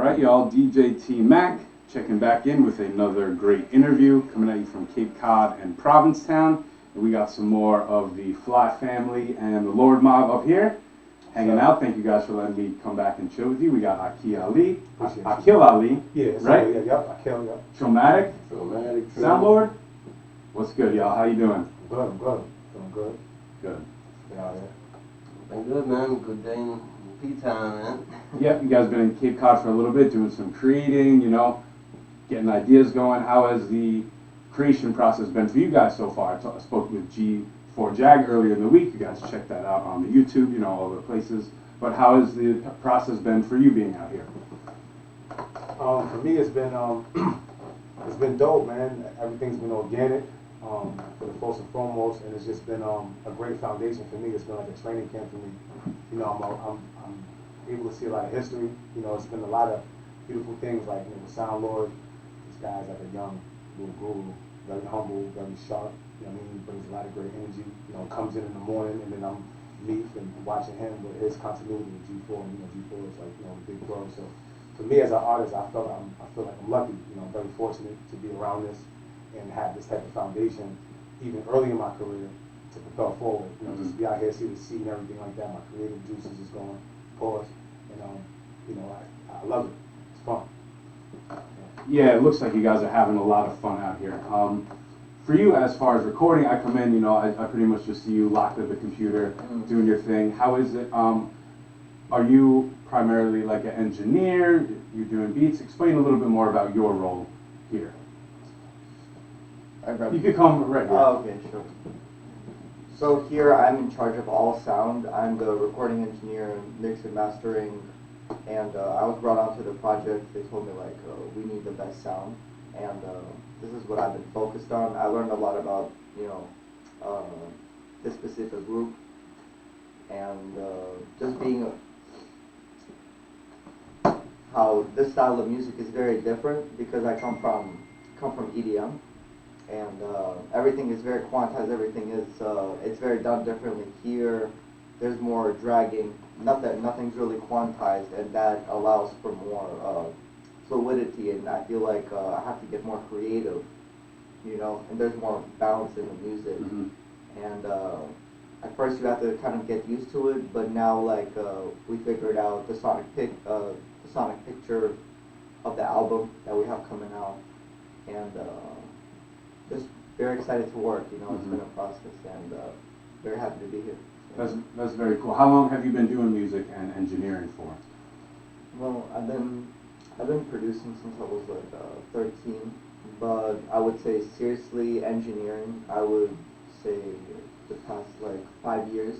Alright y'all, DJ TMac checking back in with another great interview coming at you from Cape Cod and Provincetown. And we got some more of the Fly family and the Lord Mob up here hanging out. Thank you guys for letting me come back and chill with you. We got Aaqil Ali. Aaqil Ali. Yeah, right? Yep, Aaqil, yep. Trillmatic. Trillmatic. Sound Lord. What's good, y'all? How you doing? I'm good. Feeling good. Good. Get out here. Been good, man. Good day in P-Town, man. Yep, you guys been in Cape Cod for a little bit, doing some creating, you know, getting ideas going. How has the creation process been for you guys so far? I spoke with G4Jag earlier in the week. You guys check that out on the YouTube, you know, all the places. But how has the process been for you being out here? For me, it's been dope, man. Everything's been organic, for the first and foremost, and it's just been a great foundation for me. It's been like a training camp for me. You know, I'm able to see a lot of history. You know, it's been a lot of beautiful things, like, you know, the Sound Lord. This guy's like a young little guru, very humble, very sharp. You know what I mean? He brings a lot of great energy. You know, comes in the morning, and then I'm and watching him with his continuity with G4. And, you know, G4 is like, you know, a big bro. So for me as an artist, I feel like I'm lucky. You know, I'm very fortunate to be around this and have this type of foundation even early in my career to propel forward. You know, just be out here, see the seed and everything like that. My creative juices is going, pause, and you know, I love it. It's fun. Yeah, it looks like you guys are having a lot of fun out here. For you, as far as recording, I come in, you know, I pretty much just see you locked at the computer, doing your thing. How is it? Are you primarily like an engineer? You're doing beats? Explain a little bit more about your role here. You could come right here. Oh, okay, sure. So here I'm in charge of all sound. I'm the recording engineer, mix and mastering, and I was brought onto the project. They told me like, we need the best sound, and this is what I've been focused on. I learned a lot about, you know, this specific group, and just being how this style of music is very different because I come from EDM. And everything is very quantized. Everything is it's very done differently here. There's more dragging. Nothing's really quantized, and that allows for more fluidity. And I feel like I have to get more creative, you know. And there's more balance in the music. And at first you have to kind of get used to it, but now like we figured out the sonic picture of the album that we have coming out, and. Just very excited to work, you know, it's been a process, and very happy to be here. That's very cool. How long have you been doing music and engineering for? Well, I've been producing since I was like 13, but I would say seriously engineering, I would say the past like 5 years.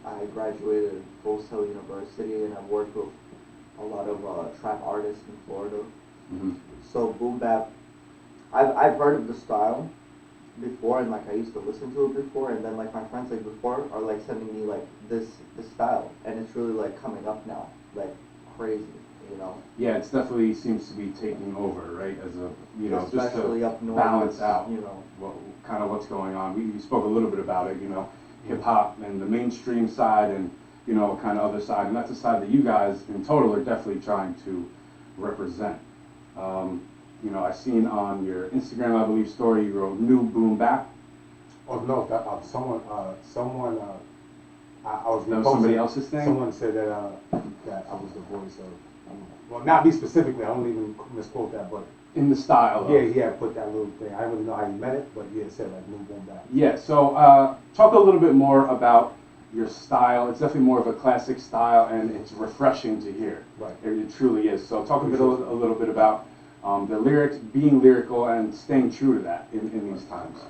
I graduated Full Sail University, and I've worked with a lot of trap artists in Florida. So boom bap. I've heard of the style before, and like I used to listen to it before, and then like my friends like before are like sending me like this style, and it's really like coming up now, like crazy, you know. Yeah, it's definitely seems to be taking over, right? As a, you know, especially just to up north, balance out, you know, kind of what's going on. We spoke a little bit about it, you know, hip hop and the mainstream side, and you know, kind of other side, and that's a side that you guys in total are definitely trying to represent. You know, I seen on your Instagram, I believe, story, you wrote new boom bap. Oh no, that someone I was. That was somebody else's thing. Someone said that that I was the voice of. Well, not me specifically. I don't even misquote that, but in the style. Yeah, he had put that little thing. I don't really know how he meant it, but yeah, it said like new boom bap. Yeah. So talk a little bit more about your style. It's definitely more of a classic style, and it's refreshing to hear. Right. It truly is. So talk a little bit about. The lyrics, being lyrical and staying true to that in these times.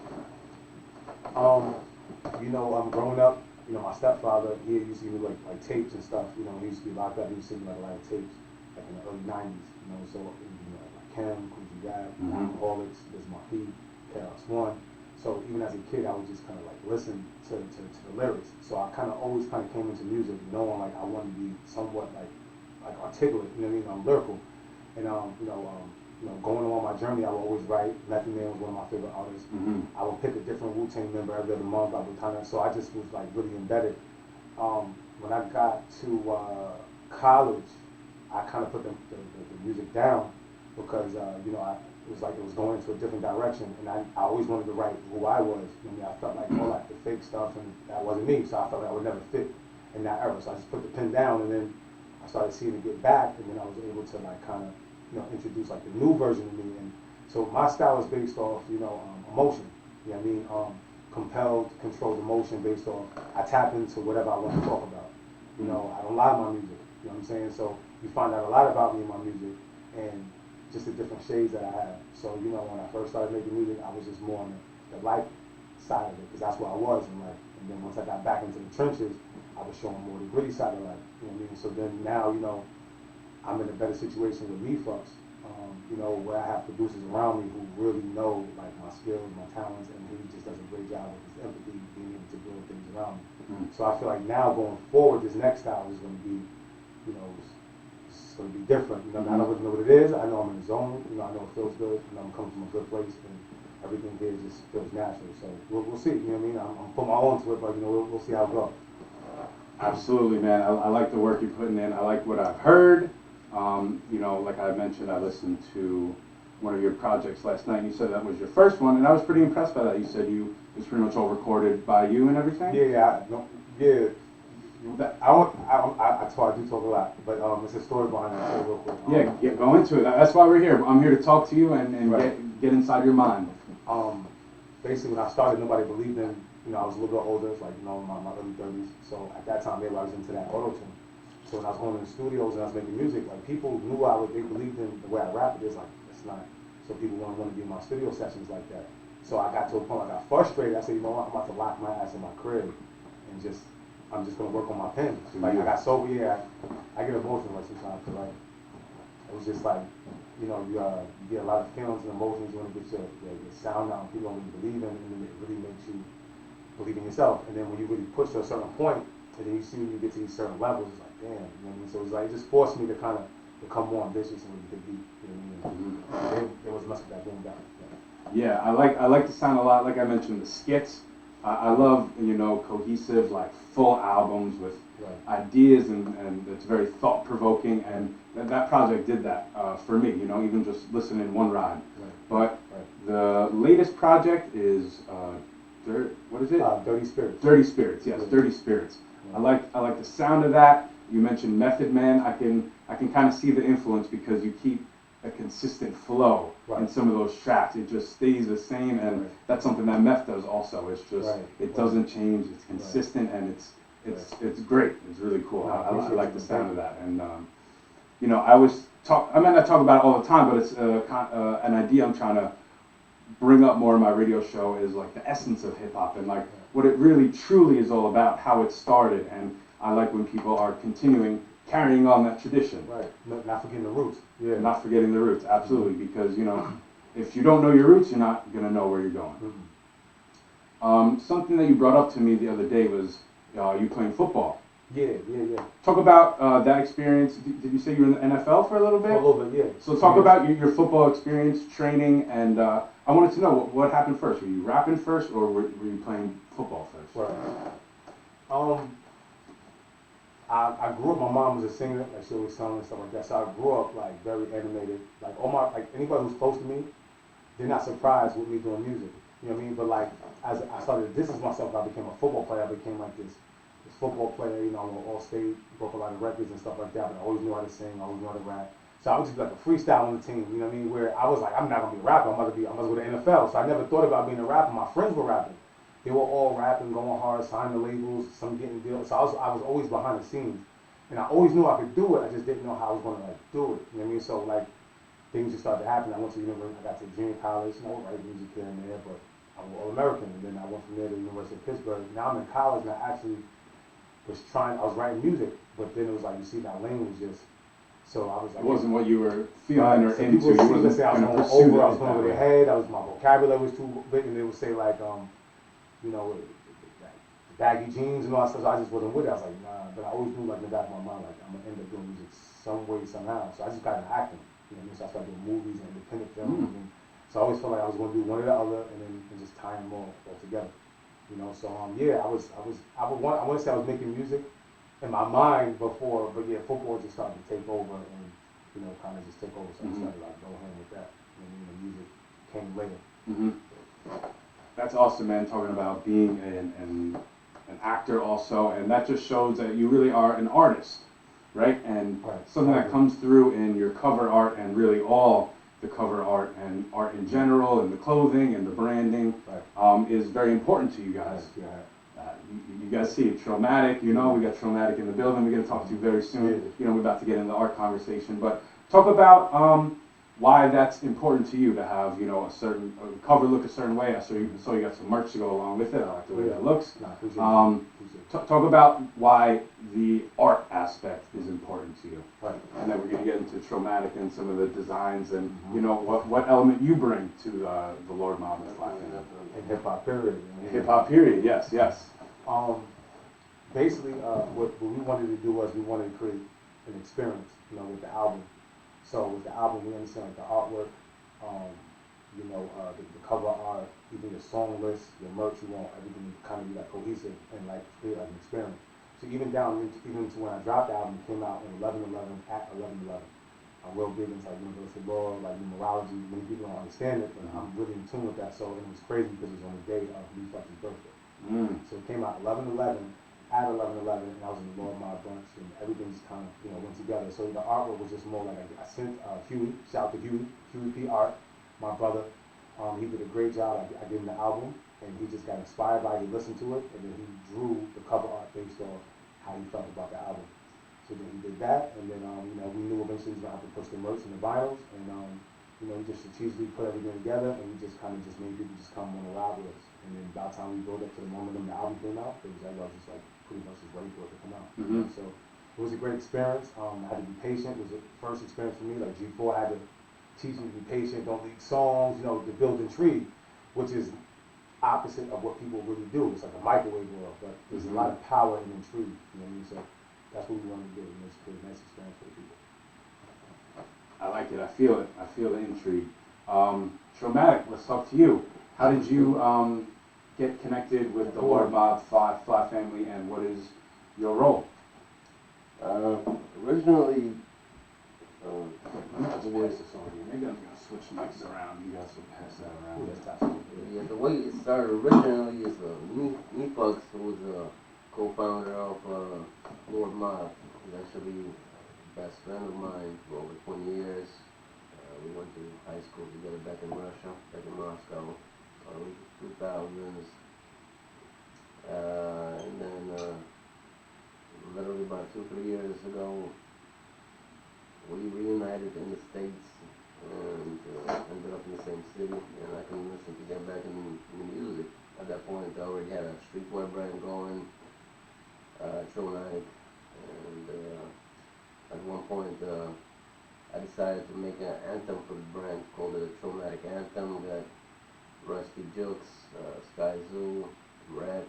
You know, growing up, you know, my stepfather, he used to give me like tapes and stuff. You know, he used to be locked up. He used to send me like a lot of tapes, like in the early '90s. You know, so you know, like Kim, Coogee Rap, Alcoholics, Biz Marquis, KRS-One. So even as a kid, I would just kind of like listen to the lyrics. So I kind of always kind of came into music knowing like I wanted to be somewhat like articulate. You know what I mean? I'm lyrical, and you know, going on my journey, I would always write. Method Man was one of my favorite artists. I would pick a different Wu-Tang member every other month. I would kind of, so I just was like really embedded. When I got to college, I kind of put the music down because, you know, it was like it was going into a different direction, and I always wanted to write who I was. I mean, I felt like all like the fake stuff, and that wasn't me, so I felt like I would never fit in that era. So I just put the pen down, and then I started seeing it get back, and then I was able to like kind of, you know, introduce like the new version of me. And so my style is based off, you know, emotion. You know what I mean? Compelled, controlled emotion based off, I tap into whatever I want to talk about. You know, I don't lie in my music. You know what I'm saying? So you find out a lot about me in my music, and just the different shades that I have. So, you know, when I first started making music, I was just more on the life side of it, because that's where I was in life. And then once I got back into the trenches, I was showing more the gritty side of life. You know what I mean? So then now, you know, I'm in a better situation with me folks, you know, where I have producers around me who really know like my skills, my talents, and he just does a great job with his empathy, being able to build things around me. So I feel like now going forward, this next style is going to be, you know, it's going to be different. You know, I don't really know what it is. I know I'm in the zone. You know, I know it feels good. You know, I'm coming from a good place, and everything here just feels natural. So we'll see. You know what I mean? I'm putting my own to it, but you know, we'll see how it goes. Absolutely, man. I like the work you're putting in. I like what I've heard. You know, like I mentioned, I listened to one of your projects last night. And you said that was your first one, and I was pretty impressed by that. You said it was pretty much all recorded by you and everything. Yeah. I do talk a lot, but there's a story behind it. I'll tell you real quick. Yeah, go into it. That's why we're here. I'm here to talk to you and Right. get inside your mind. Basically, when I started, nobody believed in. You know, I was a little bit older, like you know, my early 30s. So at that time, everybody was into that auto tune. So when I was going to the studios and I was making music, like people knew they believed in the way I rap. It's like it's not. So people want to be in my studio sessions like that. So I got to a point where I got frustrated. I said, you know what, I'm about to lock my ass in my crib and I'm just gonna work on my pen. Like I got sober, I get emotional like sometimes. So like it was just like, you know, you get a lot of feelings and emotions. You want to get your sound out. People don't really believe in it, and then it really makes you believe in yourself. And then when you really push to a certain point, and then you see when you get to these certain levels, it's like, damn, you know what I mean? So it's like, it just forced me to kind of become more ambitious and really dig deep, you know what I mean? There was much of that going back. Yeah, I like the sound a lot. Like I mentioned, the skits. I love, you know, cohesive, like full albums with ideas, and it's very thought provoking. And that project did that for me. You know, even just listening one ride. But the latest project is what is it? Dirty Spirits. Dirty Spirits. Yes, Dirty Spirits. I like the sound of that. You mentioned Method Man. I can kind of see the influence because you keep a consistent flow in some of those tracks. It just stays the same, and that's something that Meth does also. It's just it doesn't change. It's consistent, and it's great. It's really cool. I like the sound of that, and you know, I might not talk about it all the time, but it's an idea I'm trying to bring up more in my radio show is like the essence of hip hop and like what it really truly is all about, how it started, and I like when people are carrying on that tradition. Right, not forgetting the roots. Yeah, not forgetting the roots, absolutely, because you know, if you don't know your roots, you're not gonna know where you're going. Something that you brought up to me the other day was you playing football. Yeah. Talk about that experience. Did you say you were in the NFL for a little bit? For a little bit, yeah. So talk about your football experience, training, and I wanted to know what happened first. Were you rapping first, or were you playing football first? Right. I grew up. My mom was a singer, like she always sang and stuff like that. So I grew up like very animated. Like anybody who's close to me, they're not surprised with me doing music. You know what I mean? But like as I started to distance myself, I became a football player. I became like this football player. You know, all state, broke a lot of records and stuff like that. But I always knew how to sing. I always knew how to rap. So I would just be like a freestyle on the team. You know what I mean? Where I was like, I'm not gonna be a rapper. I'm gonna go to the NFL. So I never thought about being a rapper. My friends were rapping. They were all rapping, going hard, signing the labels, some getting deals. So I was always behind the scenes. And I always knew I could do it. I just didn't know how I was going to like do it. You know what I mean? So like things just started to happen. I went to university. I got to junior college. You know, I write music here and there, but I was All-American. And then I went from there to the University of Pittsburgh. Now I'm in college, and I actually I was writing music, but then it was like, you see, that lane was just. So I was like, it wasn't what you were feeling or so into. People would say I was going over. I was going over their their head. My vocabulary was too big, and they would say like, you know, baggy jeans and all that stuff. So I just wasn't with it. I was like, nah. But I always knew, like in the back of my mind, like I'm gonna end up doing music some way, somehow. So I just got into acting. You know what I mean? So I started doing movies and independent films. And so I always felt like I was gonna do one or the other, and then just tie them all together. You know. So yeah, I want to say I was making music in my mind before, but yeah, football just started to take over, and you know, kind of just took over. So I started like go hand with that, and you know, music came later. That's awesome, man. Talking about being an actor also, and that just shows that you really are an artist, right? And something that comes through in your cover art and really all the cover art and art in general and the clothing and the branding is very important to you guys. You guys see it, Trillmatic, you know, we got Trillmatic in the building. We're going to talk to you very soon. You know, we're about to get into the art conversation, but talk about why that's important to you to have, you know, a certain cover look a certain way. I saw you got some merch to go along with it. I like the way that looks. Talk about why the art aspect is important to you. And then we're going to get into Trillmatic and some of the designs and, you know, what element you bring to the Lord Mob and FLAVA. And hip hop period. Hip hop period, yes. Basically, what we wanted to do was we wanted to create an experience, you know, with the album. So with the album, we understand like the artwork, you know, the cover art, even your song list, your merch, you want everything to kind of be like cohesive and like create like an experience. So even to when I dropped the album, it came out in 11/11 at 11/11. I'm real big into like universal law, like numerology. Many people don't understand it, but I'm really in tune with that. So it was crazy because it was on the day of Lee Fucky's birthday. So it came out 11/11 at 11/11, and I was in the Lord Mob bunch, and everything just kind of, you know, went together. So the artwork was just more like I sent Huey, shout out to Huey P. Art, my brother. He did a great job. I gave him the album, and he just got inspired by it. He listened to it, and then he drew the cover art based on how he felt about the album. So then he did that, and then you know, we knew eventually he was gonna have to push the merch and the vinyls, and you know, he just strategically put everything together, and we just kind of just made people just come on the ride with us. And then by the time we built up to the moment when the album came out, it was everybody was just like pretty much just waiting for it to come out. So it was a great experience. I had to be patient. It was the first experience for me. Like G4 had to teach me to be patient, don't leak songs, you know, to build intrigue, which is opposite of what people really do. It's like a microwave world, but there's a lot of power in intrigue. You know what I mean? So that's what we wanted to do, and it's a nice experience for the people. I like it. I feel it. I feel the intrigue. Trillmatic, let's talk to you. How did you get connected with the Lord Mob FLAVA family, and what is your role? Originally, Let's pass this over here. Maybe I'm gonna switch mics around. You guys will pass that around. yeah, the way it started originally is me Bucks, who was a co-founder of Lord Mob. He's actually a best friend of mine for over 20 years. We went to high school together back in Russia, back in Moscow, early 2000s. And then literally about 2-3 years ago, we reunited in the States and ended up in the same city, and I convinced him to get back in music. At that point, I already had a streetwear brand going, Trillmatic, and at one point I decided to make an anthem for the brand, called it a Trillmatic Anthem. We got Rusty Jukes, Sky Zoo, Rex,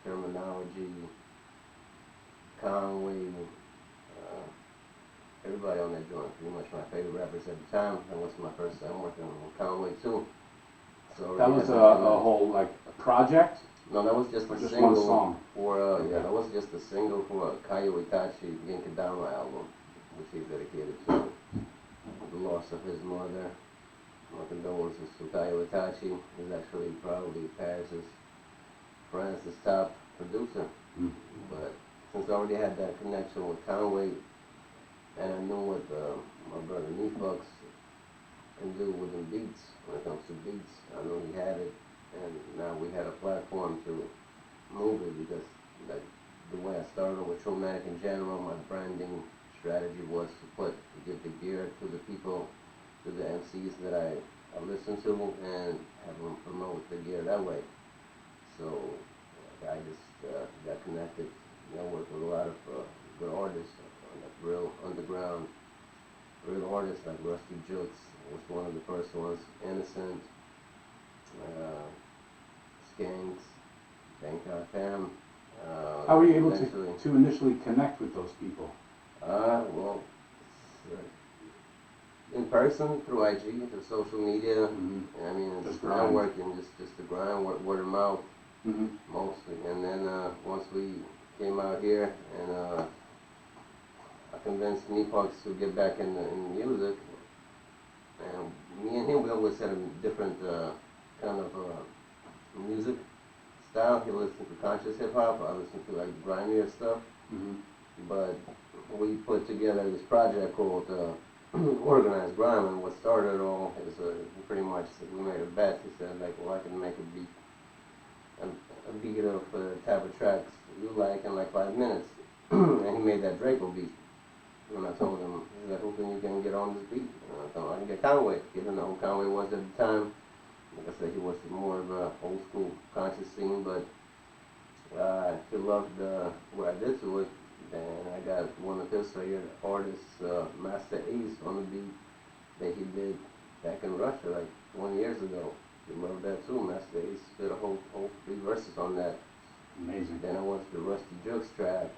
Terminology, Conway, everybody on that joint, pretty much my favorite rappers at the time. That was my first time working on Conway too. So That was a whole like project? No, that was just a just single one song. for that was just a single for Kayo Itachi Genkadama album, which he dedicated to the loss of his mother. My condolences to Kayo Itachi. He's actually probably Paris's France's top producer. But since I already had that connection with Conway, and I knew what my brother Nefucks can do with the beats, when it comes to beats, I knew he had it, and now we had a platform to move it, because like the way I started with Trillmatic in general, my branding strategy was to give the gear to the people, to the MCs that I listen to, and have them promote the gear that way. So I just got connected, worked with a lot of good artists, like real underground, real artists like Rusty Jukes was one of the first ones, Innocent, Skanks, Bangkok Fam. How were you able to initially connect with those people? Well, in person, through IG, through social media. I mean, it's Just networking, just the grind, word of mouth, mostly. And then once we came out here, and I convinced me Fox to get back in music. And me and him, we always had a different kind of music style. He listened to conscious hip hop. I listened to like grimier stuff. Mm-hmm. But we put together this project called Organized Grime, and what started it all is pretty much we made a bet. He said like, well, I can make a beat, a beat of the type of tracks you like in like 5 minutes, and he made that Draco beat. And I told him, he said, who can you can get on this beat? And I told him I can get Conway. He didn't know who Conway was at the time. Like I said, he was more of a old school conscious scene, but he loved what I did to it. And I got one of his favorite artists, Master Ace, on the beat that he did back in Russia like 20 years ago. He loved that too. Master Ace did a whole 3 verses on that. Amazing. Then I went to the Rusty Jukes track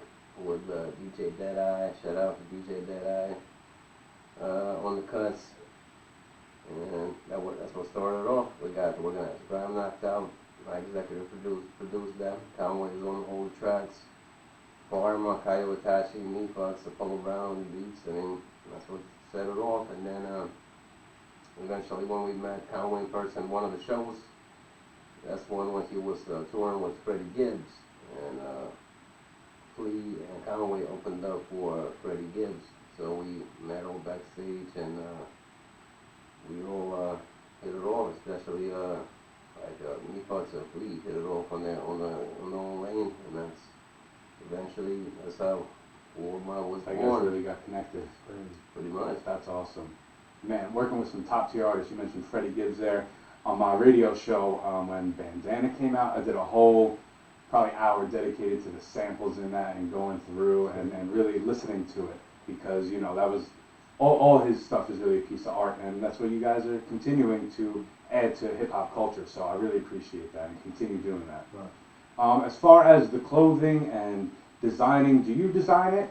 with DJ Deadeye. Shout out to DJ Deadeye on the cuts. And that's what started off. We got the Organized Grime knocked out. My executive produced that. Conway was on all the tracks. Farmer, Kaio Itachi, Me Fox, Apollo Brown, beats. I mean, that's what set it off. And then eventually when we met Conway in person, one of the shows, that's one when he was touring with Freddie Gibbs. And Flea and Conway opened up for Freddie Gibbs. So we met all backstage and we all hit it off, especially Me Fox and Flea hit it off on their own lane. And that's how WOMR was I guess born. really got connected. Pretty much. That's awesome. Man, working with some top tier artists, you mentioned Freddie Gibbs there. On my radio show, when Bandana came out, I did a whole probably hour dedicated to the samples in that and going through and really listening to it because, you know, that was, all his stuff is really a piece of art and that's what you guys are continuing to add to hip hop culture. So I really appreciate that and continue doing that. Right. As far as the clothing and designing, do you design it?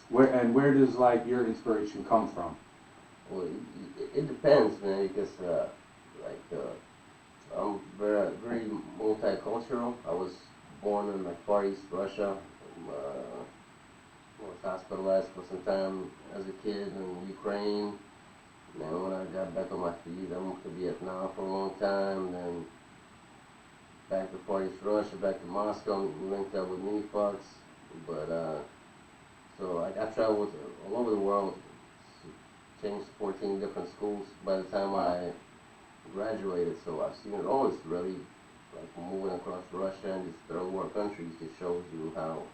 Where does like your inspiration come from? Well, it depends, man, because I'm very multicultural. I was born in like Far East Russia. Was hospitalized for some time as a kid in Ukraine. Then when I got back on my feet, I moved to Vietnam for a long time. Then back to Far East Russia, back to Moscow, linked up with Me Fox. But so I traveled all over the world, changed 14 different schools by the time I graduated. So I've seen it all. It's really like moving across Russia and these third world countries just shows you how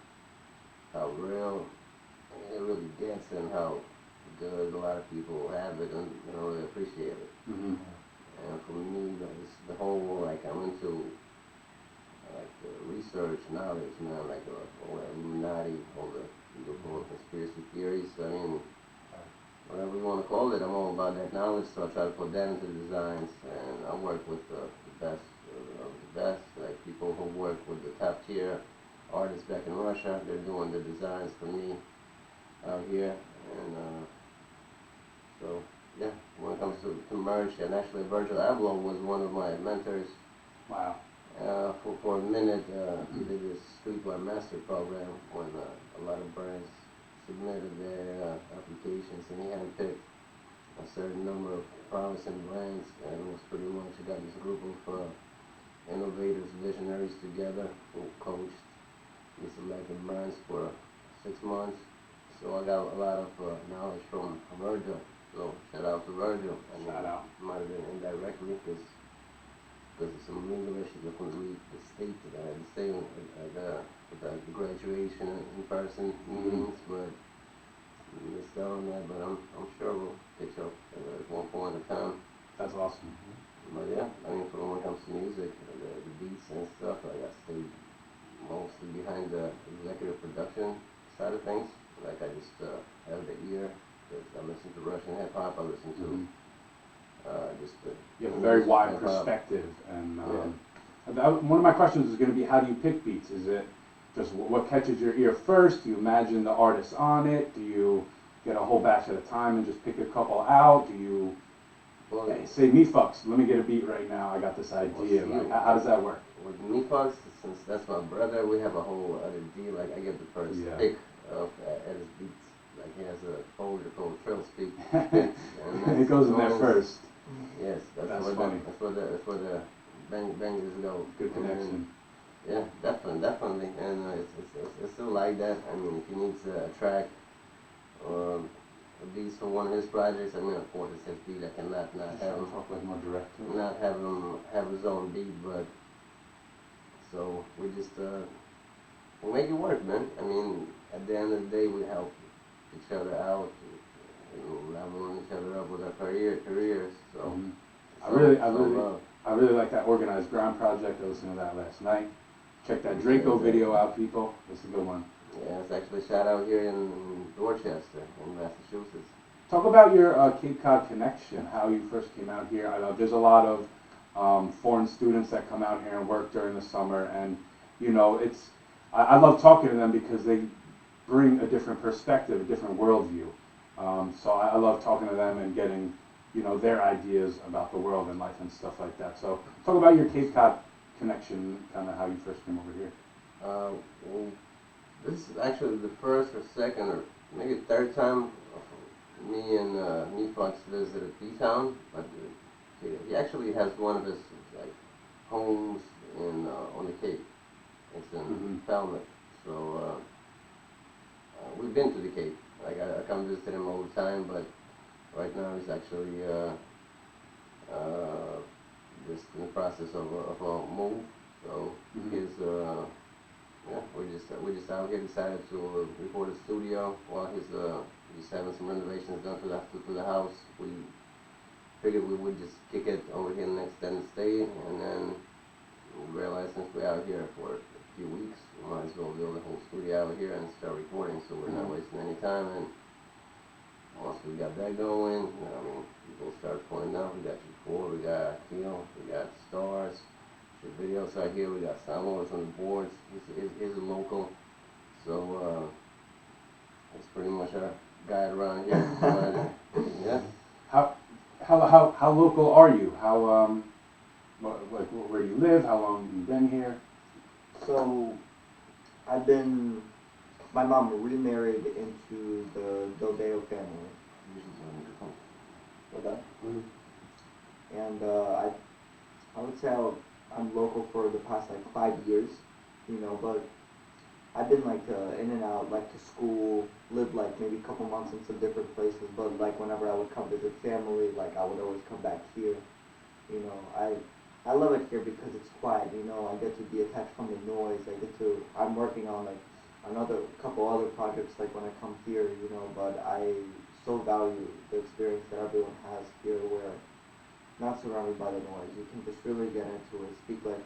real it really gets and how good a lot of people have it and they don't really appreciate it. Mm-hmm. And for me, the whole like I'm into like research, knowledge, man, like all the Illuminati, all the conspiracy theories. I mean, whatever you want to call it, I'm all about that knowledge. So I try to put that into the designs, and I work with the best of the best, like people who work with the top tier artists back in Russia. They're doing the designs for me out here, and so yeah. When it comes to merch, and actually Virgil Abloh was one of my mentors. Wow. For a minute, he did this Streetwear Master program when a lot of brands submitted their applications, and he had picked a certain number of promising brands, and it was pretty much he got this group of innovators, visionaries together who coached and selected brands for 6 months. So I got a lot of knowledge from Virgil. So shout out to Virgil. Shout out. Might have been indirectly because of some legal issues that couldn't leave the state that I had to stay at the graduation in-person meetings, but missed out on that. But I'm sure we'll catch up at one point in time. That's awesome. But yeah, I mean, when it comes to music, the beats and stuff, like I stay mostly behind the executive production side of things. Like I just have the ear. I listen to Russian hip hop. I listen to just the. You have a very wide hip-hop. perspective, and one of my questions is going to be, how do you pick beats? Is it just what catches your ear first? Do you imagine the artist on it? Do you get a whole batch at a time and just pick a couple out? Do you say, Me Fox, let me get a beat right now, I got this idea. Like, how does that work? With Me Fox, since that's my brother, we have a whole other deal. Like I get the first pick of at his beats. like he has a folder called Trillspeak. And it goes in there first. Yes, That's funny. That's where the bangers go. Good connection. Yeah, definitely, and it's still like that. I mean, if he needs a track or a beat for one of his projects, I mean, of course it's his beat. I cannot not have him Talk like more direct. not have him have his own beat, but so we just we make it work, man. I mean, at the end of the day, we help each other out, you know, leveling each other up with our careers. So Mhm. so, I really like that Organized Ground project. I listened to that last night. Check that Draco video out, people. It's a good one. yeah, it's actually shot out here in Dorchester, in Massachusetts. Talk about your Cape Cod connection, how you first came out here. I know there's a lot of foreign students that come out here and work during the summer, and you know, I love talking to them because they bring a different perspective, a different worldview. So I love talking to them and getting, you know, their ideas about the world and life and stuff like that. So talk about your Cape Cod connection, kind of how you first came over here. Well, this is actually the first or second or maybe third time me and Fox visited B-Town, but he actually has one of his like homes in on the Cape. It's in Falmouth, so we've been to the Cape. Like I come visit him all the time, but right now he's actually just in the process of a move. So his yeah, we're just out here decided to record a studio while he's just having some renovations done to the house. We figured we would just kick it over here in the extended stay, and then we realized since we're out here for a few weeks, we might as well build a whole studio out here and start recording, so we're not wasting any time. And once we got that going, you know, I mean, people start pulling up. We got G4, we got Keel, we got Stars. The videos out here, we got Samuels on the boards. He's a local, so it's pretty much our guide around here. But, yeah. How local are you? How like where you live? How long have you been here? So, my mom remarried into the Dodeo family. And I would say I'm local for the past like 5 years, you know, but I've been like in and out, like to school, lived like maybe a couple months in some different places, but like whenever I would come visit family, like I would always come back here, you know. I love it here because it's quiet, you know. I get to detach from the noise. I'm working on like couple other projects like when I come here, you know, but I so value the experience that everyone has here where not surrounded by the noise. You can just really get into it, speak like,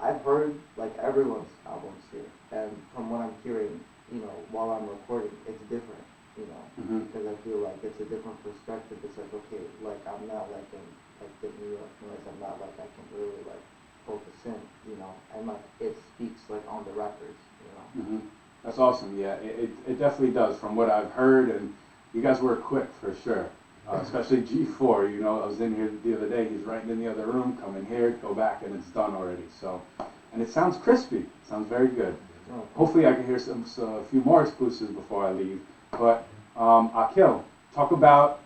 I've heard like everyone's albums here, and from what I'm hearing, you know, while I'm recording, it's different, you know, because I feel like it's a different perspective. It's like, okay, like I'm not like in like the New York noise. I'm not like I can really like focus in, you know, and like it speaks like on the records, you know. That's awesome. Yeah, it definitely does. From what I've heard, and you guys work quick for sure. Especially G4, you know, I was in here the other day, he's right in the other room, come in here, go back, and it's done already. So, and it sounds crispy, it sounds very good. Hopefully I can hear a few more exclusives before I leave. But Aaqil, talk about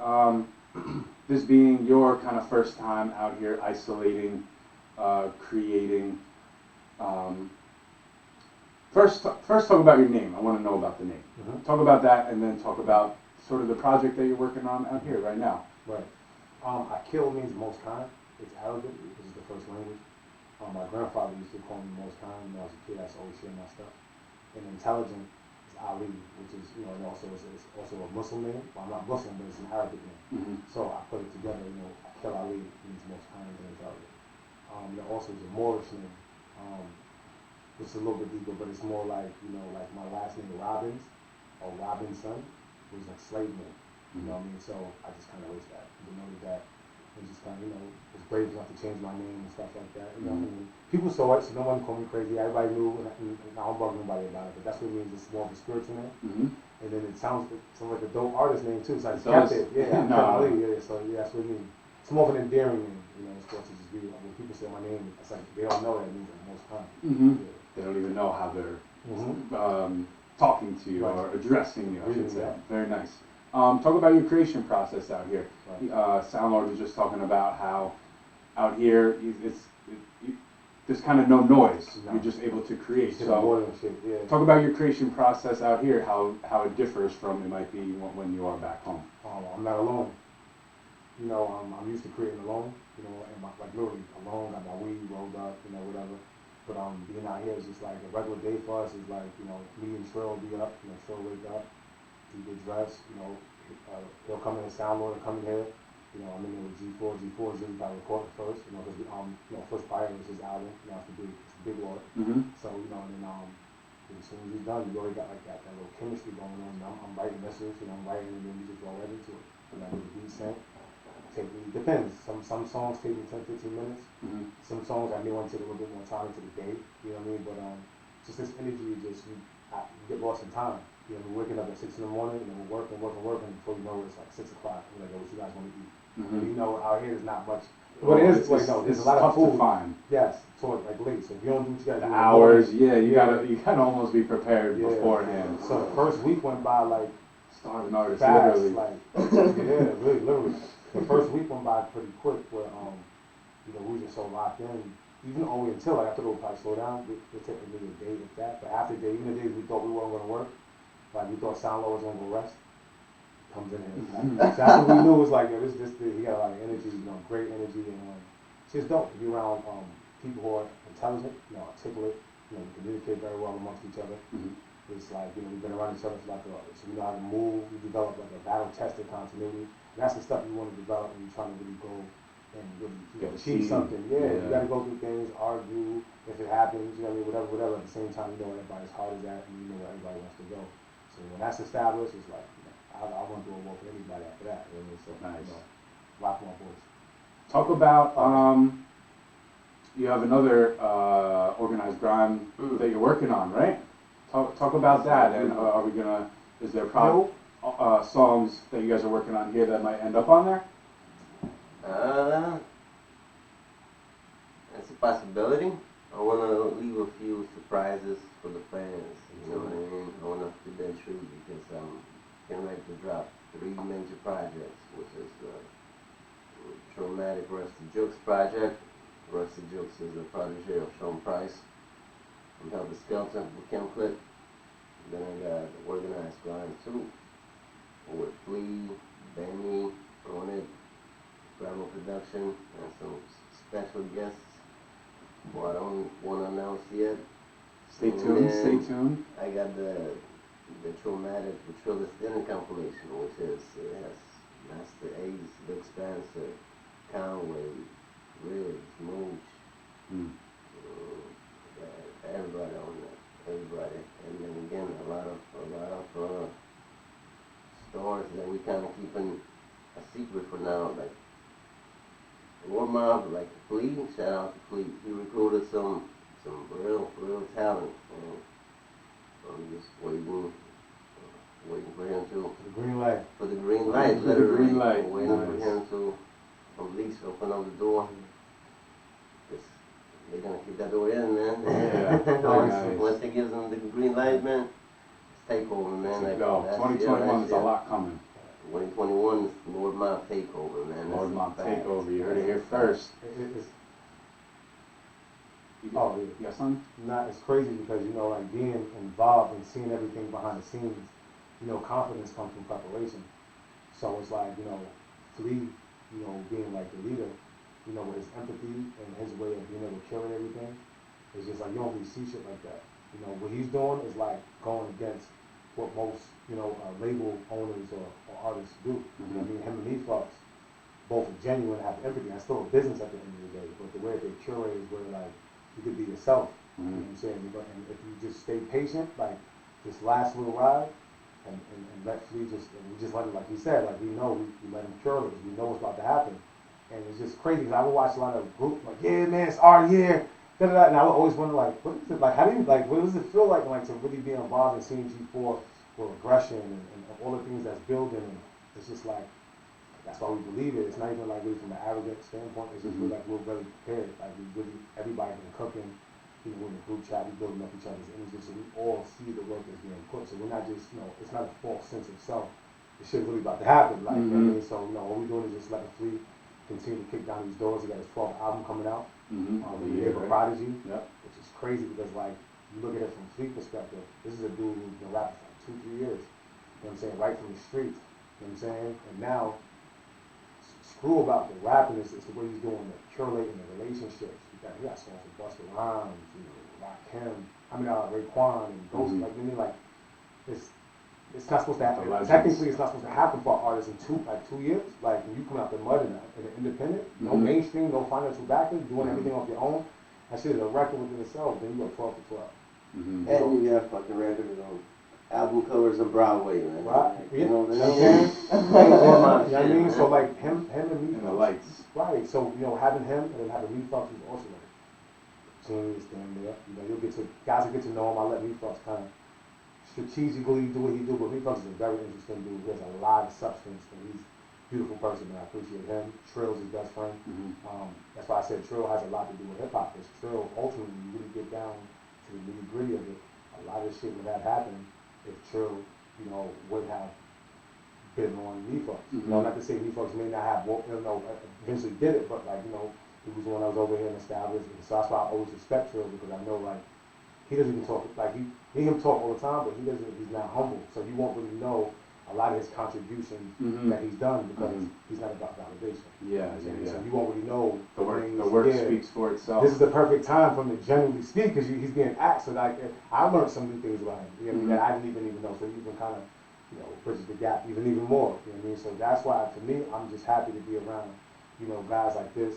this being your kind of first time out here isolating, creating. First talk about your name. I want to know about the name. Talk about that, and then talk about sort of the project that you're working on out here right now. Right. Aaqil means most kind. It's Arabic, which is the first language. My grandfather used to call me most kind. When I was a kid, I used to always share my stuff. And intelligent is Ali, which is, you know, and also it's also a Muslim name. Well, I'm not Muslim, but it's an Arabic name. So I put it together. You know, Aaqil Ali means most kind and intelligent. There also is a Moorish name, which is a little bit deeper, but it's more like, you know, like my last name Robbins or Robinson. It was like slave name, you know what I mean? So I just kind of raised that, denoted that, and just kind of, you know, was brave enough to change my name and stuff like that. You know, I mean, people saw it, so no one called me crazy. Everybody knew, and I don't bug nobody about it. But that's what it means. It's more of a spiritual name, and then it sounds like a dope artist name too. So I just kept it. Yeah, Ali. Yeah, so yeah, that's what it means. It's more of an endearing name, you know. It's supposed to just be when people say my name, it's like they don't know that it means the most kind. They don't even know how they're talking to you Right. or addressing you, I should Reading, say. yeah. Very nice. Talk about your creation process out here. Right. Soundlord was just talking about how out here there's kind of no noise. No. You're just able to create. Shit, So water and shit, yeah. talk about your creation process out here, how it differs from it might be when you are back home. I'm not alone. You know, I'm used to creating alone. You know, and like literally alone. Got my weed rolled up. You know, whatever. But being out here is just like a regular day for us. Is like, you know, me and Trill will be up. You know, Trill wake up. He get dressed. You know, he'll come in the Soundlord and come in here. You know, I'm in there with G4. G4 is usually got recorded first. You know, because you know, first priority is his album. You know, it's the big order. Mm-hmm. So, you know, and then as soon as he's done, you already got like that little chemistry going on. You know, I'm writing messages, you know, I'm writing and then we just roll right into it. You know, with the beat sync. It depends. Some songs take me 10, 15 minutes. Mm-hmm. Some songs I may want to take a little bit more time into the day. You know what I mean? But just this energy, you get lost in time. You know, we're waking up at 6 in the morning, you know, we're working, before you know it, it's like 6 o'clock. We're like, oh, what you guys want to eat? Mm-hmm. And you know, out here there's not much. Well, Well, there's it's a lot tough of food. to find. Yes, toward like late. So if you don't do what you gotta The do, hours, in the morning, you gotta almost be prepared Yeah. beforehand. So the first week went by like Starving artist, fast, literally. like yeah, really, literally. The first week went by pretty quick, where you know, we were just so locked in. Even only until like after it would probably slow down, it took maybe a day with that. But after the day, even the days we thought we weren't gonna work, like we thought Soundlord was gonna go rest, comes in here. Like, so that's what we knew was like, yo, this he got a lot of energy, you know, great energy, and it's just dope to be around people who are intelligent, you know, articulate, you know, we communicate very well amongst each other. Mm-hmm. It's like, you know, we've been around each other for like so we know how to move, we develop like a battle-tested continuity. And that's the stuff you want to develop when you're trying to really go and really, you know, achieve something. Yeah, you got to go through things, argue, if it happens, you know what I mean, whatever. At the same time, you know where everybody's heart is at and you know where everybody wants to go. So when that's established, it's like, you know, I want to do a work for anybody after that. You know, so, Nice. You know, rock my voice. Talk about, you have another organized grime that you're working on, right? Talk about that, and are we gonna, is there songs that you guys are working on here that might end up on there? That's a possibility. I want to leave a few surprises for the fans. You know what I mean? I want to keep that true because I'm getting ready to drop 3 major projects, which is the Trillmatic Rusty Jokes project. Rusty Jokes is a protege of Sean Price. I'm Helter Skelter with Kim Clip. Then I got Organized Grime 2 with Flea, Benny on it, Bravo Production, and some special guests who I don't want to announce yet. Stay tuned. I got the Trillmatic, the Trillist Dinner compilation, which is, it has Master Ace, Big Spencer, Conway, Riggs, Mooch, everybody on that, everybody. And then again, a lot of stars that we kind of keeping a secret for now, like WOMR, like Flea, shout out to Flea. He recruited some real talent, and I'm just waiting for him to. The green light. For the green light, For the green light. I'm waiting Nice. for him to at least open up the door. They're gonna keep that door in, man. Yeah. Once they give them the green light, man, it's takeover, man. Let's go. 2021 is a lot coming. 2021 is Lord Mob takeover, man. Lord Mob takeover. You heard it here first. You got something? It's crazy because, you know, like being involved and seeing everything behind the scenes, you know, confidence comes from preparation. So it's like, you know, Flea, you know, being like the leader, you know, with his empathy and his way of being able to curate everything, it's just like you don't really see shit like that. You know, what he's doing is like going against what most, you know, label owners or artists do. You know what I mean? Him and me folks both are genuine, have empathy. It's still a business at the end of the day, but the way that they curate is where like you could be yourself. You know what I'm saying? And if you just stay patient, like this last little ride, and let Flea just, and we just let him, like he said, like we know, we let him curate it, we know what's about to happen. And it's just crazy because I would watch a lot of groups like, yeah, man, it's our year, and I would always wonder, like, what is it, like, how do you, like, what does it feel like to really be involved in seeing G4 for aggression and all the things that's building, and it's just like, that's why we believe it. It's not even like really from an arrogant standpoint, it's just like we're really prepared, like we really, everybody been cooking, you you know, in the group chat, we building up each other's images, so we all see the work that's being put. So we're not just, you know, it's not a false sense of self. The shit really about to happen, like, you know what I mean? So, you know, all we're doing is just letting Fleet continue to kick down these doors. He got his 12th album coming out, Yeah, right. Prodigy, Yep. which is crazy because, like, you look at it from Fleet perspective, this is a dude who's been rapping for like 2-3 years, you know what I'm saying, right from the streets, you know what I'm saying? And now, screw about the rapping, it's the way he's doing the curating the relationships. He got songs with Busta Rhymes, you know, Rakim, Raekwon and Ghost, like, I mean, like, it's not supposed to happen. Technically, it's not supposed to happen for artists in 2 years. Like, when you come out the mud in an independent, no mainstream, no financial backing, doing everything off your own, that shit is a record within itself. Then you go 12 for 12. And you got fucking records on album covers on Broadway, man. Right? You know what I I'm mean? saying? You know what I mean? So, like, him and me. And the lights. Right. So, you know, having him and then having me fuck is also like, genius thing there. You know, you'll get to, guys will get to know him. I'll let me fuck kind of strategically do what he do, but Meatfucks is a very interesting dude. He has a lot of substance, and he's a beautiful person, and I appreciate him. Trill's his best friend. That's why I said Trill has a lot to do with hip-hop, because Trill, ultimately, you really get down to the nitty-gritty of it. A lot of shit would have happened if Trill, you know, would have been on Meatfucks. You know, not to say Meatfucks may not have, you know, eventually did it, but, like, you know, he was the one that was over here and established, and so that's why I always respect Trill, because I know, like, he doesn't even talk, like, he him talk all the time, but he's not humble, so you won't really know a lot of his contributions that he's done, because he's not about validation. Yeah. So you won't really know The work speaks for itself. This is the perfect time for him to genuinely speak, because he's being asked, so like, I learned some new things about him, you know what I mean, that I didn't even know, so you can kind of, you know, bridge the gap even more, you know what I mean, so that's why, for me, I'm just happy to be around, you know, guys like this,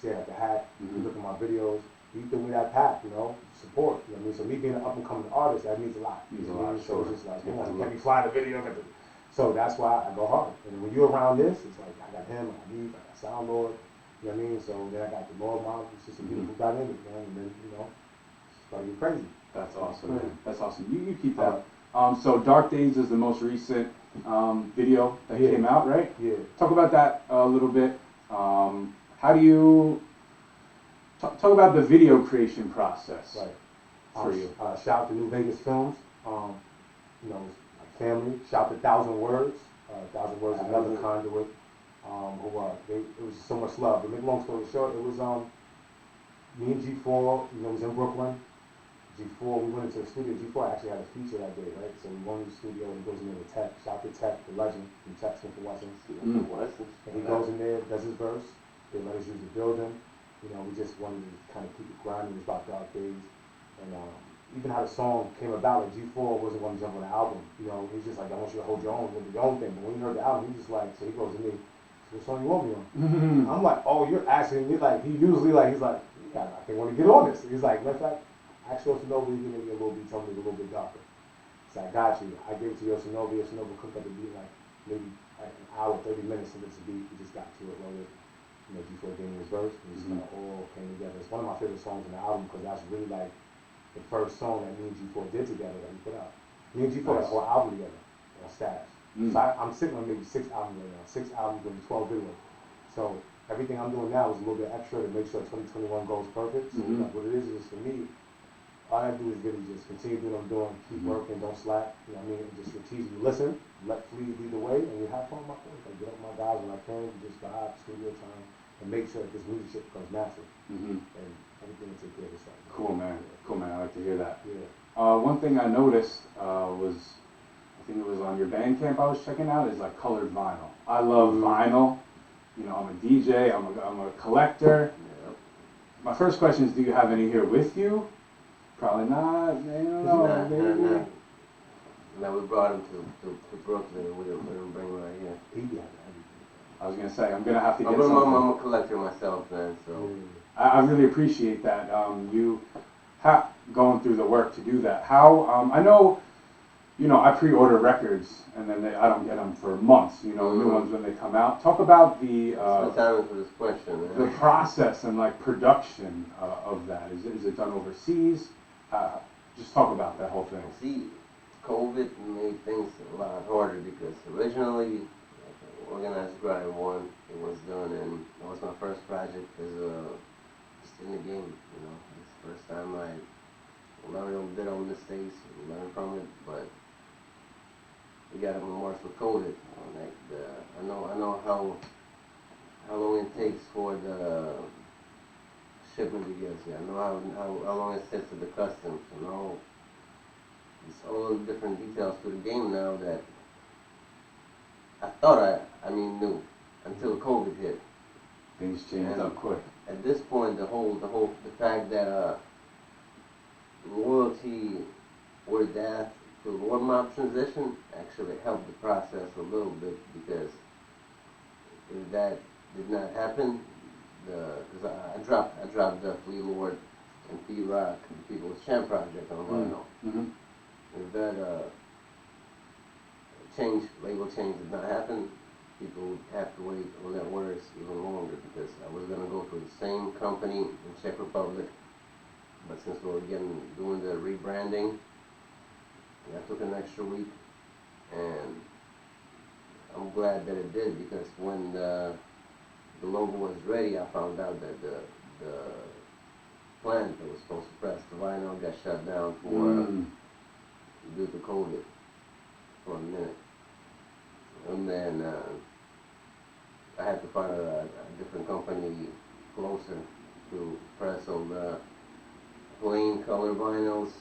say at the hat, you look at my videos, you threw me that pack, you know, support, you know what I mean? So me being an up-and-coming artist, that means a lot. Means a lot, So sure. it's just like, come on, let me fly the video. So that's why I go hard. And when you're around this, it's like, I got him, I got me, I got Sound Lord, you know what I mean? So then I got the Lord Mom, it's just a beautiful dynamic, man, and then, you know, it's gonna be crazy. That's awesome, man. That's awesome. You keep that. So Dark Days is the most recent video that came out, right? Yeah. Talk about that a little bit. How do you talk about the video creation process for you? Shout out to New Vegas Films. You know, my family. Shout out to Thousand Words. Thousand Words, another conduit. It was so much love. But make a long story short, it was me and G4. You know, was in Brooklyn. G4, we went into the studio. G4 actually had a feature that day, right? So we went to the studio and he goes in there with Tech. Shout out to Tech, the legend from Tech Smith and Wesson. And he goes in there, does his verse. They let us use the building. You know, we just wanted to kind of keep it grinding. It was about Dark Days. And even how the song came about, like G4 wasn't going to jump on the album. You know, he's just like, I want you to hold your own, do your own thing. But when he heard the album, he just like, so he goes to me, so what song you want me on? I'm like, oh, you're asking me, like, he usually, like, he's like, yeah, I think I want to get on this. He's like, matter of fact, actually, Yoshinobu, he gave me a little beat, told me it was a little bit darker. So I got you. I gave it to Yoshinobu. Yoshinobu cooked up the beat like maybe like an hour, 30 minutes into the beat. We just got to it, wrote it. You know, G4 gave me his verse, and just kind of all came together. It's one of my favorite songs on the album, because that's really like the first song that me and G4 did together that we put out. Me and G4 got a whole album together on Stash. So I'm sitting on maybe 6 albums right now. 6 albums with 12 videos. So everything I'm doing now is a little bit extra to make sure 2021 goes perfect. So like, what it is for me, all I do is really just continue doing what I'm doing, keep working, don't slack, you know what I mean, and just strategically listen, let Flea lead the way, and we have fun with my friends. Like, get up with my guys when I can, we just vibe, studio time, and make sure that this music shit becomes natural. And everything will take care of itself. Cool, man. Cool, man. I like to hear that. Yeah. One thing I noticed was, I think it was on your Bandcamp I was checking out, is like colored vinyl. I love vinyl. You know, I'm a DJ, I'm a collector. My first question is, do you have any here with you? Probably not. I don't know. Maybe. No, we brought him to Brooklyn, and we didn't bring him right here. He be having everything. I was gonna say, I'm gonna have to get something. I'm a collector myself, man, so. I really appreciate that. You going through the work to do that. How, I know, you know, I pre-order records, and then I don't get them for months, you know, new ones when they come out. Talk about the time for this question, man. the process and like production of that. Is it done overseas? Just talk about that whole thing. See, COVID made things a lot harder, because originally, Organized Grind 1, it was done, and that was my first project as just in the game, you know. It's the first time I learn did on mistakes, learn from it, but we got to be more so coded on that. I know how long it takes for the shipment to get here. I know how long it takes to the customs. I know it's all the different details to the game now that I thought I knew until COVID hit. Things changed up quick. At this point, the fact that loyalty or death to the WOMR transition actually helped the process a little bit, because if that did not happen, because I dropped the Flea Lord and P-Rock and People's Champ project on vinyl. Mm-hmm. If that label change did not happen, people would have to wait on their orders even longer, because I was gonna go to the same company in Czech Republic, but since we were doing the rebranding, that took an extra week, and I'm glad that it did, because when the logo was ready, I found out that the plant that was supposed to press the vinyl got shut down due to COVID for a minute. And then I had to find a different company closer to press all the plain color vinyls.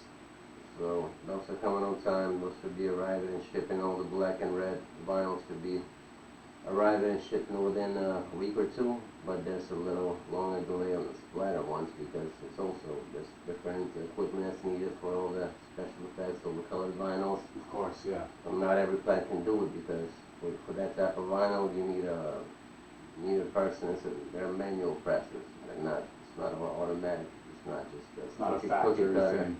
So those are coming on time. Those should be arriving and shipping. All the black and red vinyls should be arriving and shipping within a week or two. But there's a little longer delay on the splatter ones, because it's also there's different equipment that's needed for all the special effects, all the colored vinyls. Of course, yeah. Not every plant can do it, because for that type of vinyl you need a person. They're manual presses. It's not automatic. It's not just It's not a cookie factory cutter. thing.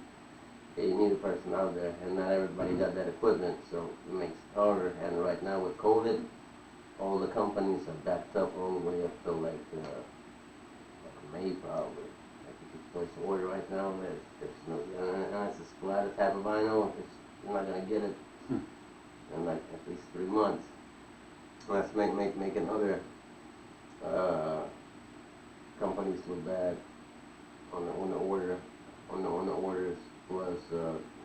Yeah, you need a person out there, and not everybody got that equipment, so it makes it harder. And right now with COVID, all the companies are backed up all the way up to like May probably. Like if you place an order right now, there's no, unless it's a splatter type of vinyl, you're not gonna get it in like at least 3 months. Let's making other companies look bad on the orders. Plus,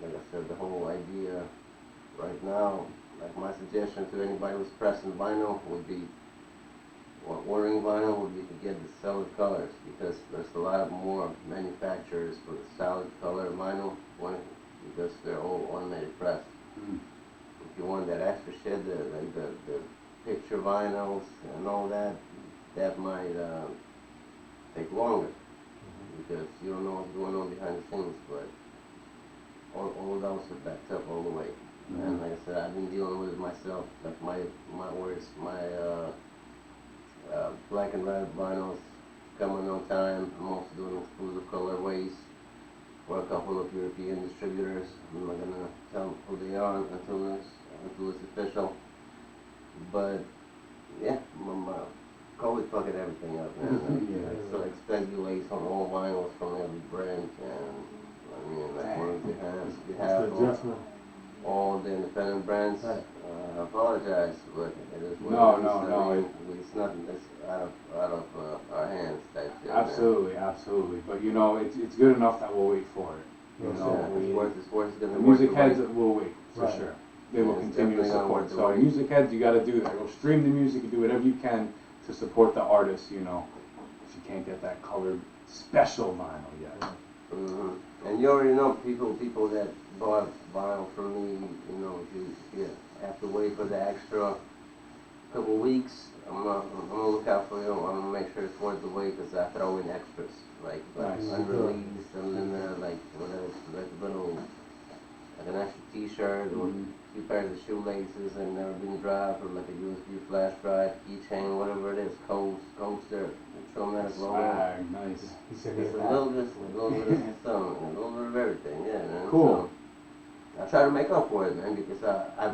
like I said, the whole idea right now, like my suggestion to anybody who's pressing vinyl would be, or ordering vinyl, would be to get the solid colors, because there's a lot more manufacturers for the solid color vinyl, because they're all automated press. If you want that extra shit, the picture vinyls and all that, that might take longer, because you don't know what's going on behind the scenes, but all of those are backed up all the way. And like I said, I've been dealing with it myself. Like my orders, my black and red vinyls coming on time. I'm also doing exclusive colorways for a couple of European distributors. I'm not gonna tell who they are until it's official. But yeah, my COVID fucking everything up, man. So expect delays on all vinyls from every brand, and I mean, like on behalf of all the independent brands, I apologize, but it is what it is. No. It's nothing that's out of our hands type shit. Absolutely. But you know, it's good enough that we'll wait for it. You know, it's worth gonna the work music the heads right. will wait for sure. They will It's continue to definitely gonna support. work the So right. music heads, you got to do that. Go stream the music and do whatever you can to support the artists. You know, if you can't get that colored special vinyl yet. And you already know people that bought vinyl from me, you know, if you have to wait for the extra couple weeks, I'm gonna look out for you. I'm gonna make sure it's worth the wait, because I throw in extras, like Nice. unreleased, and then like whatever, like little, like an extra T-shirt or a few pairs of shoelaces and never been dropped, or like a USB flash drive, keychain, whatever it is, coaster, Trillmatic logo. Swag, nice. He said It's a little bit of something, a little bit of everything, yeah, man. Cool. So, I try to make up for it, man, because I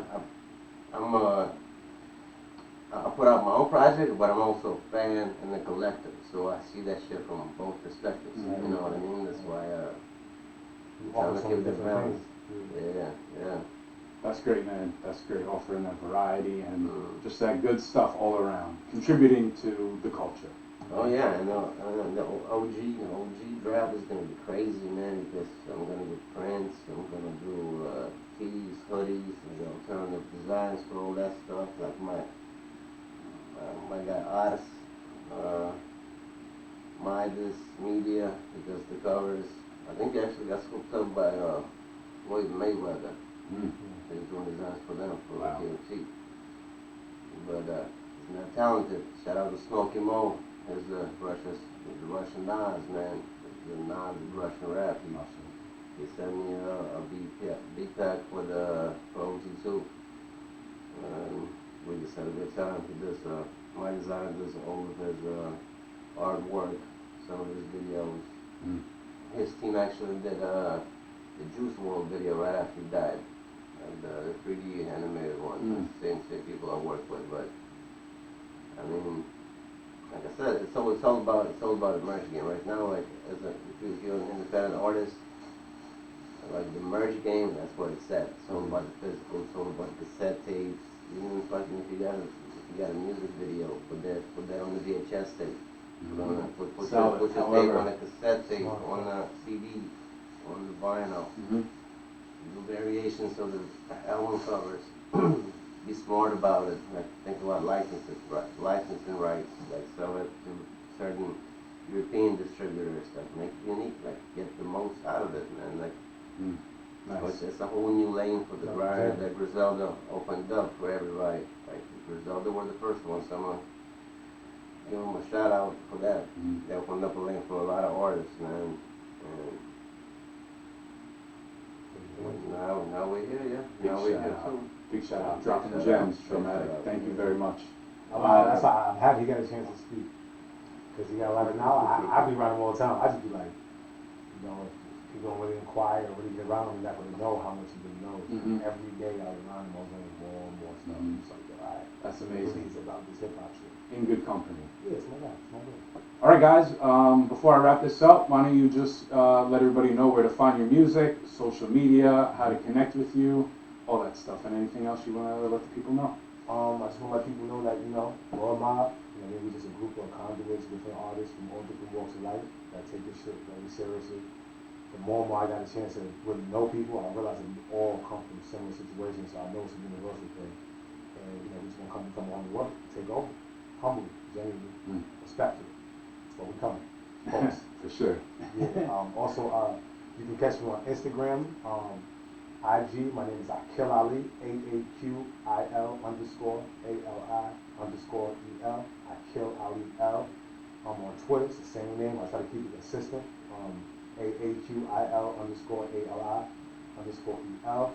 put out my own project, but I'm also a fan and a collector, so I see that shit from both perspectives. You know what I mean? That's why I'm trying to keep that balance. Yeah. That's great, man. That's great. Offering that variety and just that good stuff all around, contributing to the culture. Oh yeah, I know. The OG draft is gonna be crazy, man. Because I'm gonna do prints. I'm gonna do tees, hoodies, and the alternative designs for all that stuff. Like my guy Otis, uh, Midas Media, he does the covers. I think he actually got scooped up by Floyd Mayweather. Mm. He's doing designs for them for Wow. KFC. But he's not talented. Shout out to Smokey Mo. He's the Russian Nas, man. The Nas is Russian rap. He sent me a beat pack for OG2. We just had a good time. He does, my designer does all of his artwork, some of his videos. Mm. His team actually did the Juice WRLD video right after he died. And the 3D animated one. Mm. Same people I work with, but I mean, like I said, it's all about the merch game right now. Like if you're an independent artist, like the merch game, that's what it's at. It's all about the physical. It's all about the cassette tapes. Even fucking if you got a music video, put that on the VHS tape. Put your tape on a cassette tape, on a CD, on the vinyl. Mm-hmm. Do variations of the album covers. Be smart about it. Like think about licensing rights. Like sell it to certain European distributors. Like make it unique. Like get the most out of it, man. Like Nice. it's a whole new lane for the grind that Griselda opened up for everybody. Like Griselda were the first ones. So I'm gonna give them a shout out for that. They opened up a lane for a lot of artists, man. And now we're here, yeah. Now we're here too. Big shout out. Dropping gems, Trillmatic. Thank you very much. That's why I'm happy he got a chance to speak. Because he got a lot of knowledge. I be around him all the time. I just be like, you know, if people don't really inquire or really get around him, you're not going to know how much he really knows. Mhm. Every day I was around him, I was learning more and more stuff. It's like, all right. That's amazing. He's about this hip hop shit. In good company. Yeah, it's my guy. It's my guy. All right, guys. Before I wrap this up, why don't you just let everybody know where to find your music, social media, how to connect with you, all that stuff, and anything else you want to let the people know. I just want to let people know that, you know, WOMR, you know, we're just a group of conduits, different artists from all different walks of life that take this shit very seriously. The more I got a chance to really know people, I realized that we all come from similar situations, so I know it's a universal thing. And, you know, we just want to come on the work, take over, humbly, genuinely, respectfully. But we coming, folks. For sure. Yeah. Also, you can catch me on Instagram, IG. My name is Aaqil Ali, AAQIL _ ALI _ Aaqil Ali L. I'm on Twitter. It's the same name. I try to keep it consistent. AAQIL _ ALI _ EL.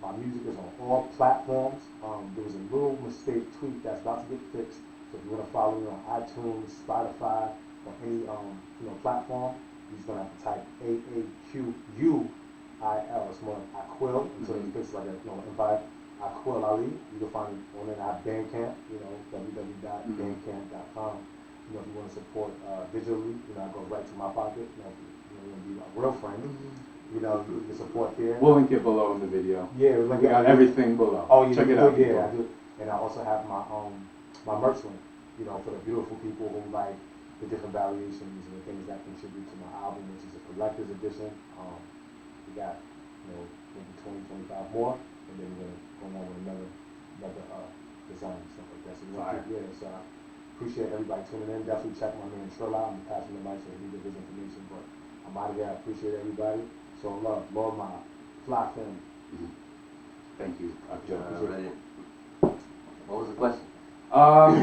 My music is on all platforms. There was a little mistake tweak that's about to get fixed. So if you want to follow me on iTunes, Spotify, or any platform, you're just gonna have to type AAQUIL. It's more like Aaqil, so it fits like a invite. Aaqil Ali. You can find it on there. I have Bandcamp. www.bandcamp.com. You know, if you want to support digitally, I go right to my pocket. You want to be a real friend. You can support there. We'll link it below in the video. Yeah, we got everything below. Oh, yeah, check it out. Yeah, I do. And I also have my merch link. For the beautiful people who like the different variations and the things that contribute to my album, which is a collector's edition. We got maybe 20, 25 more, and then we're going on with another design and stuff like that. So so I appreciate everybody tuning in. Definitely check my man Trill out. I'm passing the mic so he can get his information. But I'm out of here. I appreciate everybody. So love my fly family. Thank you. Ready. What was the question?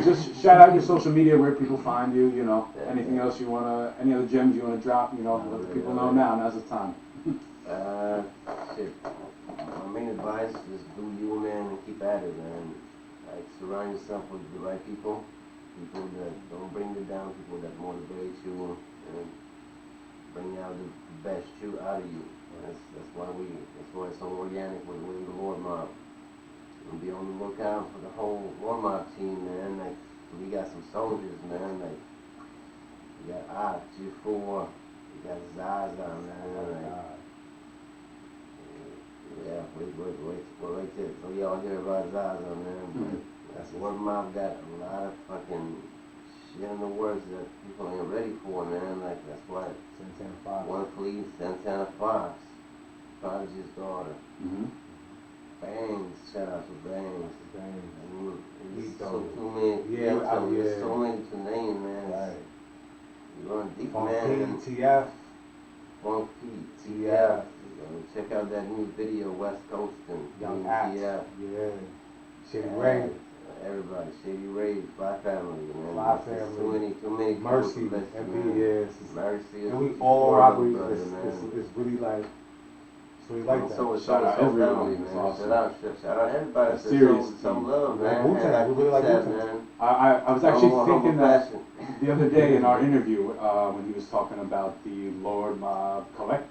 Just shout out your social media, where people find you. Anything else you wanna, any other gems you wanna drop. Let the people know now. Now's the time. Shit. My main advice is do you, man, and keep at it, man. Like surround yourself with the right people that don't bring you down, people that motivate you and bring out the best you out of you. That's why it's so organic with the WOMR. And be on the lookout for the whole WOMR team, man. Like we got some soldiers, man. Like we got G4, we got Zaza, man. Yeah, wait till y'all hear about Zaza, man. But that's WOMR got a lot of fucking sharing the words that people ain't ready for, man. Like, that's why Santana Fox. One Fleet, Santana Fox, Prodigy's daughter, Bangs, shout out to Bangs. Bangs. I mean, He it's so dope. too many, Yeah, there's so many to name, man. Right. You learn deep, Funk man. And TF. Funk Pete, TF. Check out that new video, West Coast and Young TF. Axe. Yeah. Shady Yeah, Ray. Everybody, Shady Ray, Fly Family, man. Fly There's just Family. Too many people Mercy. to list, MB, man. yes. Mercy is And we is all one rock of them, with brother, it's man. really like, it's really like that. So Shout out everyone. family, It's man. awesome. Shout out everybody. A Show serious some team. love, Like man. Wu-Tang. Like We really you like said, Wu-Tang. man. I was actually thinking that Passion. the other day in our interview when he was talking about the Lord Mob collective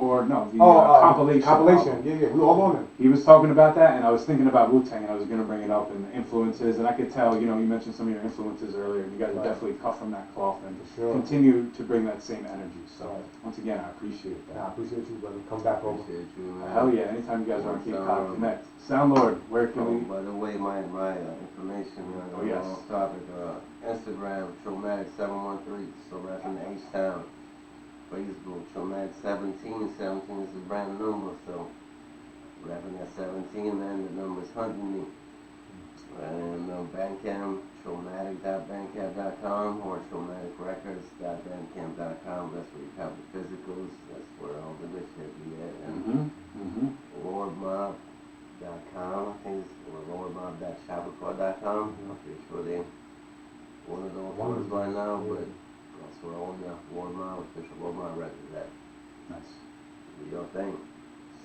or no, the compilation. Compilation. album. Yeah, we all on it. He was talking about that, and I was thinking about Wu-Tang, and I was going to bring it up and influences, and I could tell, you know, you mentioned some of your influences earlier, and you guys are Right. definitely cut from that cloth and For sure. continue to bring that same energy. So, Right. once again, I appreciate Nah, I that. appreciate you, brother. Come back over. Appreciate you, man. Hell yeah, anytime you guys are on Cape Cod, So, connect. Soundlord, where can Oh, we? by the way, my information Oh, yes. off topic. Instagram, Trillmatic 713, still rapping the H-Town. Facebook, Trillmatic 17 is the brand number, so rapping at 17, man, the number's hunting me. And Bandcamp, Trillmatic.bandcamp.com or TrillmaticRecords.bandcamp.com. That's where you have the physicals. That's where all the good shit be at. And LordMob.com, I think it's, or LordMob.shopify.com. I'm pretty sure they one of those ones by now, but that's where all the WOMR, official WOMR records at. Nice. Do your thing.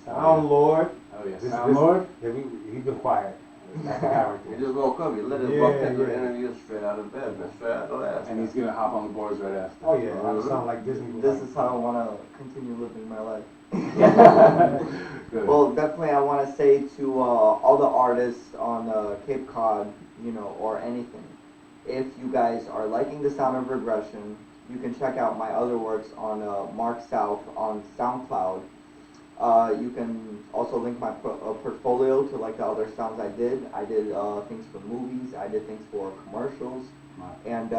Sound Lord. Oh yeah, Soundlord. Yeah, he's been quiet. That's the guy right You there. just woke up, you let it walk into the interview straight out of bed, man, straight out of the ass. And he's gonna hop on the boards right after. Oh yeah, I sound like Disney. This is how I want to continue living my life. Good. Well, definitely I want to say to all the artists on Cape Cod, you know, or anything, if you guys are liking the sound of regression, you can check out my other works on Marc South on SoundCloud. You can also link my portfolio to like the other sounds I did. I did things for movies, I did things for commercials, and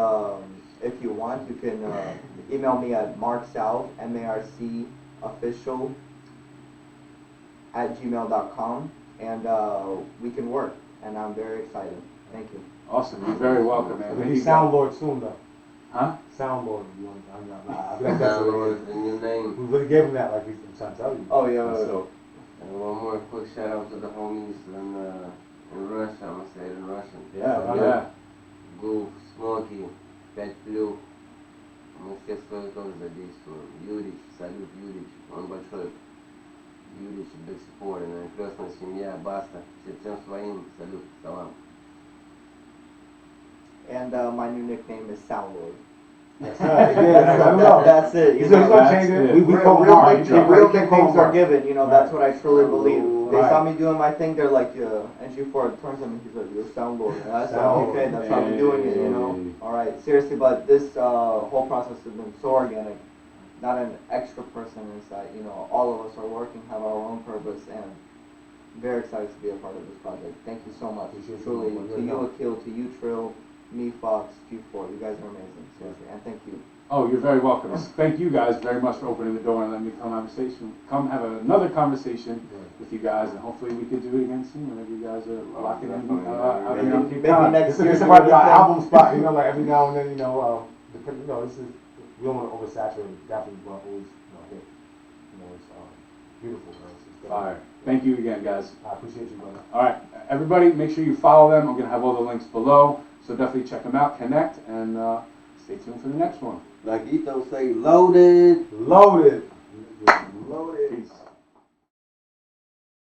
if you want, you can email me at marcsouth, marcofficial@gmail.com, and we can work, and I'm very excited. Thank you. Awesome. You're very welcome, man. He'll Thank be you, Sound guys. Lord soon though. Huh? Sound Lord. I feel like that's Sound what Lord it is the new name. is. We really gave him that, like I'm trying to tell you. Oh yeah. So, And one more quick shout out to the homies in Russia, I'm gonna say it in Russian. yeah. Goof, Smokey, 5 плюс. Мы все тоже задействуем. Юрич, салют, Юрич, он большой. Юрич, big support, and крестная семья, Баста, всем своим, салют, салам. And my new nickname is Sound Lord. That's right. Yeah, I know. That's it. He's You know, gonna change it. We real, call him real, Mark. real nicknames are given, you know, Right. that's what I truly believe. They Right. saw me doing my thing, they're like, and G4 turns to me, he's like, you're Sound Lord. And I said, Sound okay, Lord. that's how we're doing it, you know. Hey. Alright, seriously, but this whole process has been so organic. Not an extra person inside, you know, all of us are working, have our own purpose, and very excited to be a part of this project. Thank you so much. Appreciate you. Truly, Well, to good you, enough. Aaqil, to you, Trill, me, Fox, G4, you guys are amazing, seriously, and thank you. Oh, you're very welcome. Thank you guys very much for opening the door and letting me come have another conversation with you guys, and hopefully we could do it again soon whenever you guys are locking in out here on Cape Maybe Cod. next year. This might be our album spot, you know, like every now and then, you know, this is, we don't want to oversaturate it. Definitely want to always, hit. You know, it's beautiful, man. It's Fire. Thank you again, guys. I appreciate you, brother. All right, everybody, make sure you follow them. I'm going to have all the links below, so definitely check them out, connect, and stay tuned for the next one. Like Ito say, loaded. Loaded.